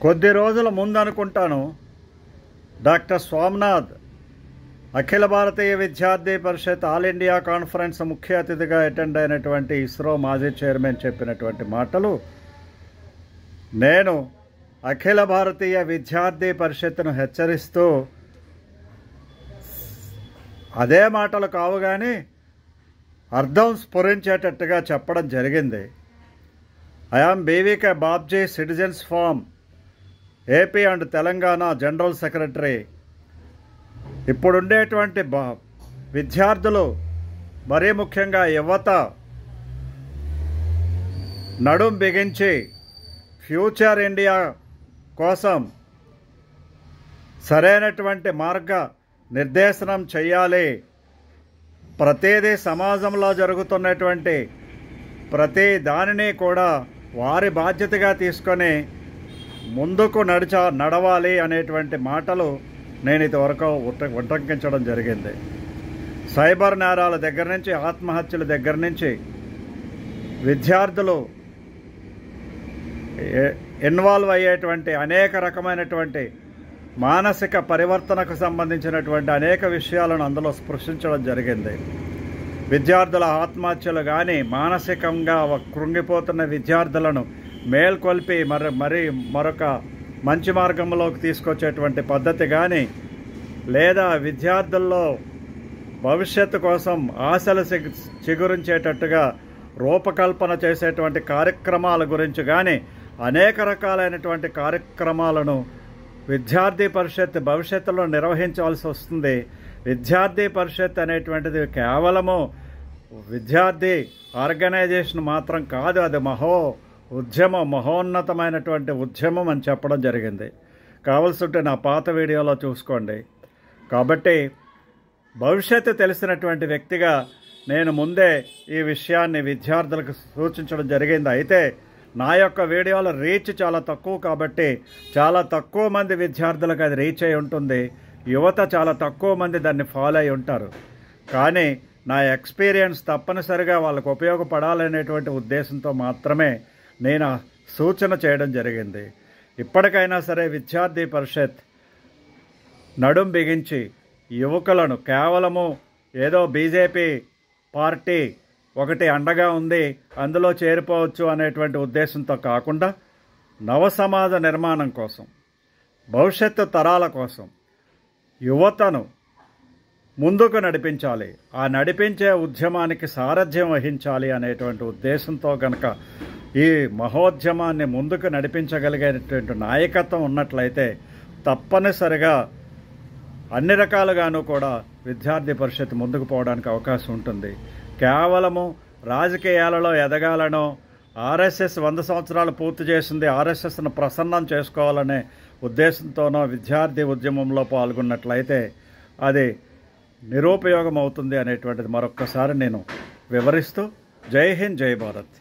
కొద్ది రోజుల ముందు అనుకుంటాను డాక్టర్ స్వామినాథ్ అఖిల భారతీయ విద్యార్థి పరిషత్ ఆల్ ఇండియా కాన్ఫరెన్స్ ముఖ్య అతిథిగా అటెండ్ అయినటువంటి ఇస్రో మాజీ చైర్మన్ చెప్పినటువంటి మాటలు నేను అఖిల భారతీయ విద్యార్థి పరిషత్ను హెచ్చరిస్తూ అదే మాటలు కావు కానీ అర్థం స్ఫురించేటట్టుగా చెప్పడం జరిగింది. I am BVK Babji, citizens forum, AP and Telangana general secretary. ఇప్పుడుండేటువంటి విద్యార్థులు, మరీ ముఖ్యంగా యువత నడుం బిగించి ఫ్యూచర్ ఇండియా కోసం సరైనటువంటి మార్గ నిర్దేశనం చేయాలి. ప్రతిదీ సమాజంలో జరుగుతున్నటువంటి ప్రతి దానిని కూడా వారి బాధ్యతగా తీసుకొని ముందుకు నడవాలి అనేటువంటి మాటలు నేను ఇంతవరకు ఉటంకించడం జరిగింది. సైబర్ నేరాల దగ్గర నుంచి, ఆత్మహత్యల దగ్గర నుంచి విద్యార్థులు ఇన్వాల్వ్ అయ్యేటువంటి అనేక రకమైనటువంటి మానసిక పరివర్తనకు సంబంధించినటువంటి అనేక విషయాలను అందులో స్పృశించడం జరిగింది. విద్యార్థుల ఆత్మహత్యలు కానీ, మానసికంగా కృంగిపోతున్న విద్యార్థులను మేల్కొల్పి మరొక మంచి మార్గంలోకి తీసుకొచ్చేటువంటి పద్ధతి కానీ, లేదా విద్యార్థుల్లో భవిష్యత్తు కోసం ఆశలు చిగురించేటట్టుగా రూపకల్పన చేసేటువంటి కార్యక్రమాల గురించి కానీ అనేక రకాలైనటువంటి కార్యక్రమాలను విద్యార్థి పరిషత్ భవిష్యత్తులో నిర్వహించవలసి వస్తుంది. విద్యార్థి పరిషత్ అనేటువంటిది కేవలము విద్యార్థి ఆర్గనైజేషన్ మాత్రం కాదు, అది మహోన్నతమైనటువంటి ఉద్యమం అని చెప్పడం జరిగింది. కావాల్సి ఉంటే నా పాత వీడియోలో చూసుకోండి. కాబట్టి భవిష్యత్తు తెలిసినటువంటి వ్యక్తిగా నేను ముందే ఈ విషయాన్ని విద్యార్థులకు సూచించడం జరిగింది. అయితే నా యొక్క వీడియోల రీచ్ చాలా తక్కువ కాబట్టి చాలా తక్కువ మంది విద్యార్థులకు అది రీచ్ అయి ఉంటుంది. యువత చాలా తక్కువ మంది దాన్ని ఫాలో అయి ఉంటారు. కానీ నా ఎక్స్పీరియన్స్ తప్పనిసరిగా వాళ్ళకు ఉపయోగపడాలనేటువంటి ఉద్దేశంతో మాత్రమే నేను సూచన చేయడం జరిగింది. ఇప్పటికైనా సరే విద్యార్థి పరిషత్ నడుం బిగించి యువకులను కేవలము ఏదో బీజేపీ పార్టీ ఒకటి అండగా ఉంది, అందులో చేరిపోవచ్చు అనేటువంటి ఉద్దేశంతో కాకుండా నవ సమాజ నిర్మాణం కోసం, భవిష్యత్తు తరాల కోసం యువతను ముందుకు నడిపించాలి, ఆ నడిపించే ఉద్యమానికి సారథ్యం వహించాలి అనేటువంటి ఉద్దేశంతో కనుక ఈ మహోద్యమాన్ని ముందుకు నడిపించగలిగేటువంటి నాయకత్వం ఉన్నట్లయితే తప్పనిసరిగా అన్ని రకాలుగాను కూడా విద్యార్థి పరిషత్ ముందుకు పోవడానికి అవకాశం ఉంటుంది. కేవలము రాజకీయాలలో ఎదగాలనో, ఆర్ఎస్ఎస్ 100 సంవత్సరాలు పూర్తి చేసింది, ఆర్ఎస్ఎస్ను ప్రసన్నం చేసుకోవాలనే ఉద్దేశంతోనో విద్యార్థి ఉద్యమంలో పాల్గొన్నట్లయితే అది నిరుపయోగం అవుతుంది అనేటువంటిది మరొక్కసారి నేను వివరిస్తూ జై హింద్, జై భారత్.